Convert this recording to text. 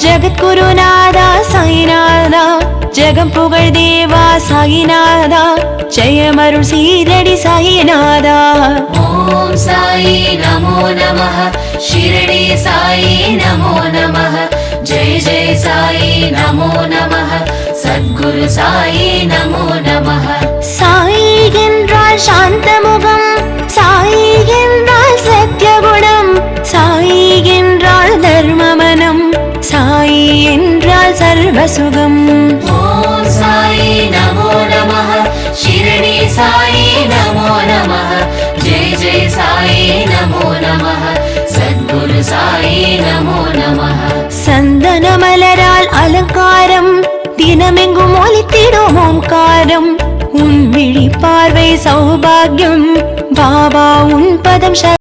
ஜகத்குருநாதா சாயிநாதா ஜெகம் புகழ் தேவா சாயிநாதா ஜெயமருள் சீரடி சாயிநாதா. ஓம் சாயி நமோ நமः ஷிரடி சாயி நமோ நமः ஜெய ஜெய சாயி நமோ நமः சத்குரு சாயி நமோ நமः. சாயி என்றால் சாந்தமுகம், சாயி என்றால் சத்யகுணம், சாயி என்றால் தர்மமனம், சாயி என்றால் சர்வசுகம். ஓம் சாயி நமோ நமः ஷிரடி சாயி நமோ நமः ஜெய ஜெய சாயி நமோ நமः சத்குரு சாயி நமோ நமः. சந்தன மலரால் அலங்காரம், தினமெங்கும் ஒலித்திடும் ஓம்காரம், உன் விழி பார்வை சௌபாகியம், பாபா உன் பதம்